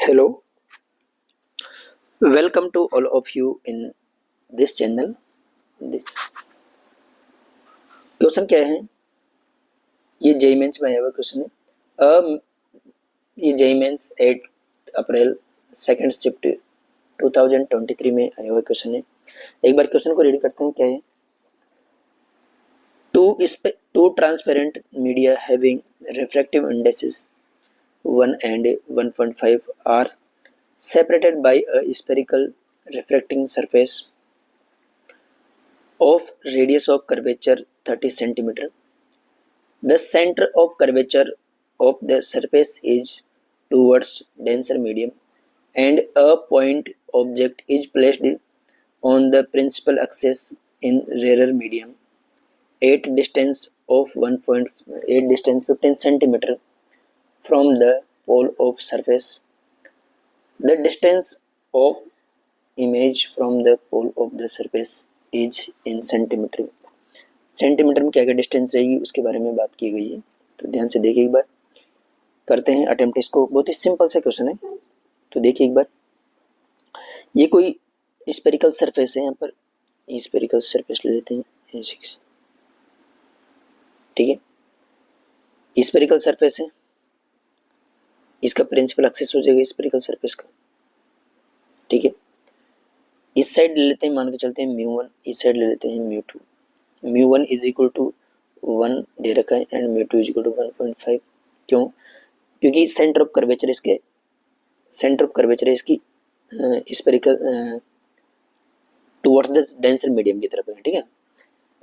Hello, welcome to all of you in this channel. Question क्या है? ये JEE mains में आया हुआ क्वेश्चन है। ये जेई मेंस 8 अप्रैल सेकंड शिफ्ट 2023 में आया हुआ क्वेश्चन है। एक बार क्वेश्चन को रीड करते हैं। क्या है? Two transparent media having refractive indices 1 and 1.5 are separated by a spherical refracting surface of radius of curvature 30 centimeter. The center of curvature of the surface is towards denser medium and a point object is placed on the principal axis in rarer medium at distance of 15 centimeter from the pole of surface. The distance of image from the pole of the surface is in centimeter. Centimetre में क्या क्या distance रहेगी उसके बारे में बात की गई है, तो ध्यान से देखिए। एक बार करते हैं अटेम्प्ट इसको। बहुत ही सिंपल सा क्वेश्चन है, तो देखिए एक बार। ये कोई स्फेरिकल सरफेस है, यहाँ पर स्फेरिकल सरफेस ले लेते हैं। ठीक है, स्फेरिकल सरफेस है, इसका प्रिंसिपल एक्सिस हो जाएगा स्फेरिकल सरफेस का। ठीक है, इस साइड ले लेते हैं, मान के चलते हैं μ1, इस साइड ले लेते हैं μ2। μ1 इज इक्वल टू 1 दे रखा है एंड μ2 इज इक्वल टू 1.5। क्यों? क्योंकि सेंटर ऑफ कर्वेचर इसकी spherical towards the denser medium की तरफ है। ठीक है,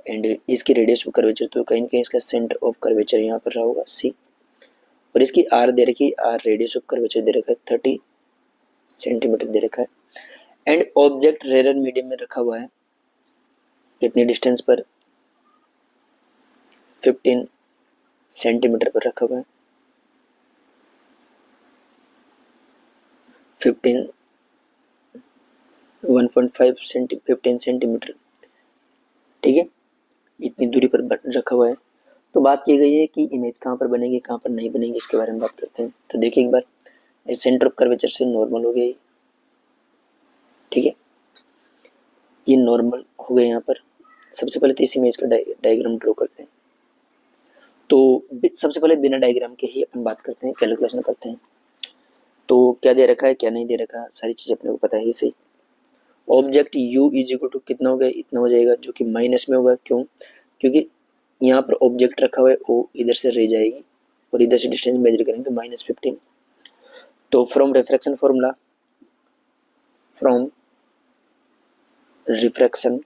एंड इसकी रेडियस ऑफ कर्वेचर, तो कहीं ना कहीं इसका सेंटर ऑफ कर्वेचर यहाँ पर रहा होगा सी, और इसकी आर दे रखी है, आर रेडियस ऑफ कर्वेचर दे रखा है 30 सेंटीमीटर दे रखा है, एंड ऑब्जेक्ट रेरर मीडियम में रखा हुआ है कितनी डिस्टेंस पर? 15 सेंटीमीटर पर रखा हुआ है। 15 सेंटीमीटर। ठीक है, इतनी दूरी पर रखा हुआ है। तो बात की गई है कि इमेज कहाँ पर बनेगी, कहाँ पर नहीं बनेगी, इसके बारे में बात करते हैं। तो देखिए एक बार, इस सेंटर ऑफ कर्वेचर से नॉर्मल हो गई। ठीक है, ये नॉर्मल हो गए। यहाँ पर सबसे पहले तो इस इमेज का डायग्राम ड्रॉ करते हैं। तो सबसे पहले बिना डायग्राम के ही अपन बात करते हैं, कैलकुलेशन करते हैं। तो क्या दे रखा है, क्या नहीं दे रखा, सारी चीज अपने को पता है ही सही। Object u is equal to कितना हो गया, इतना हो जाएगा, जो कि माइनस में होगा। क्यों? क्योंकि यहाँ पर ऑब्जेक्ट रखा हुआ है, वो इधर से रह जाएगी और इधर से डिस्टेंस मेजर करेंगे तो -15। तो from refraction formula, from refraction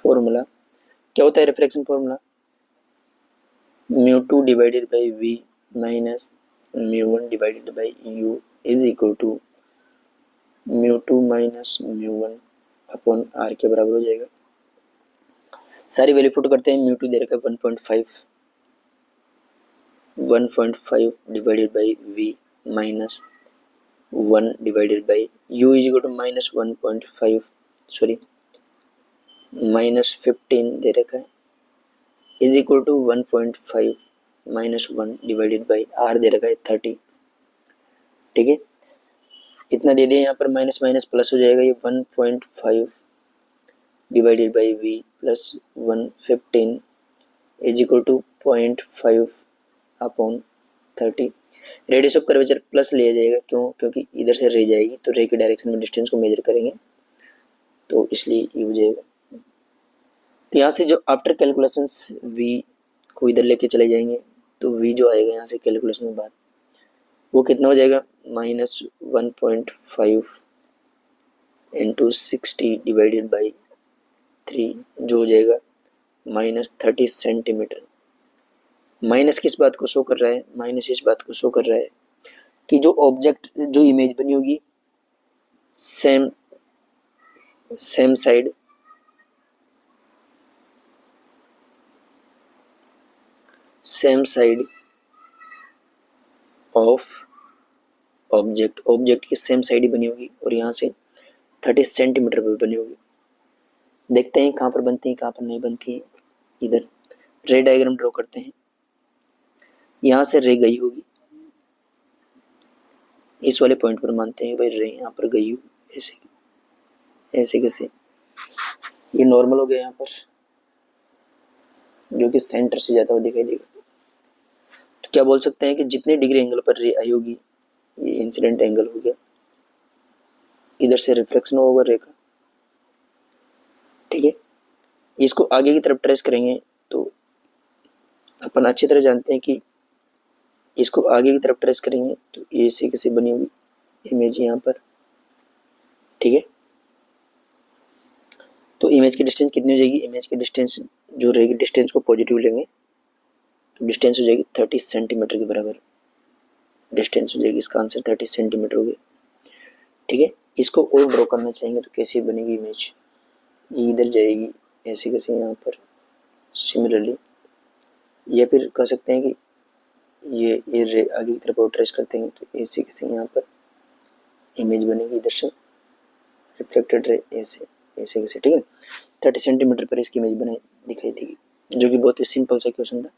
formula क्या होता है? Refraction formula μ2 divided by v minus μ1 divided by u is equal to μ2 minus μ1 upon r के बराबर हो जाएगा। सारी वैल्यू पुट करते हैं। μ2 दे रखा है 1.5 divided by v minus 1 divided by u is equal to -15 दे रखा है, is equal to 1.5 minus 1 divided by r दे रखा है 30। ठीक है, इतना दे दिया, यहाँ पर माइनस माइनस प्लस हो जाएगा। ये 1.5 divided by v plus 115 is equal to 0.5 upon 30। Radius of curvature plus लिया जाएगा। क्यों? क्योंकि इधर से रह जाएगी, तो रे के डायरेक्शन में डिस्टेंस को मेजर करेंगे, तो इसलिए ये हो जाएगा। तो यहाँ से जो आफ्टर कैलकुलेशंस v को इधर लेके चले जाएंगे, तो v जो आएगा यहाँ से कैलकुलेशन में बाद, वो कितना हो जाएगा? -1.5 इंटू 60 डिवाइडेड बाई 3, जो हो जाएगा -30 सेंटीमीटर। माइनस किस बात को शो कर रहा है? माइनस इस बात को शो कर रहा है कि जो ऑब्जेक्ट, जो इमेज बनी होगी सेम साइड ऑफ ऑब्जेक्ट की सेम साइड ही बनी होगी, और यहाँ से 30 सेंटीमीटर पर बनी होगी। देखते हैं कहाँ पर बनती है, कहाँ पर नहीं बनती है। इधर रे डायग्राम ड्रॉ करते हैं। यहाँ से रे गई होगी, इस वाले पॉइंट पर मानते हैं भाई रे यहाँ पर गई होगी, ऐसे ऐसे कैसे, ये नॉर्मल हो गया यहाँ पर जो कि सेंटर से जाता हुआ दिखाई देगा। तो क्या बोल सकते हैं कि जितने डिग्री एंगल पर रे आई होगी ये इंसिडेंट एंगल हो गया, इधर से रिफ्लेक्शन होगा रे का, ठीक है। इसको आगे की तरफ ट्रेस करेंगे तो अपन अच्छी तरह जानते हैं कि इसको आगे की तरफ ट्रेस करेंगे तो ये ऐसे कैसे बनी होगी इमेज यहाँ पर, ठीक है। तो इमेज की डिस्टेंस कितनी हो जाएगी, इमेज की डिस्टेंस जो रहेगी, डिस्टेंस को पॉजिटिव लेंगे तो डिस्टेंस हो जाएगी 30 सेंटीमीटर के बराबर डिस्टेंस हो जाएगी, इसका आंसर 30 सेंटीमीटर हो गया, ठीक है। इसको और ड्रॉ करना चाहेंगे तो कैसे बनेगी इमेज, ये इधर जाएगी ऐसे कैसे यहाँ पर सिमिलरली, या फिर कह सकते हैं कि ये रे आगे की तरफ और ट्रेस करते हैं तो ऐसे कैसे यहाँ पर इमेज बनेगी, इधर से रिफ्लेक्टेड रे ऐसे ऐसे कैसे, ठीक है। 30 सेंटीमीटर पर इसकी इमेज बनाई दिखाई देगी, जो कि बहुत ही सिंपल सा क्वेश्चन था।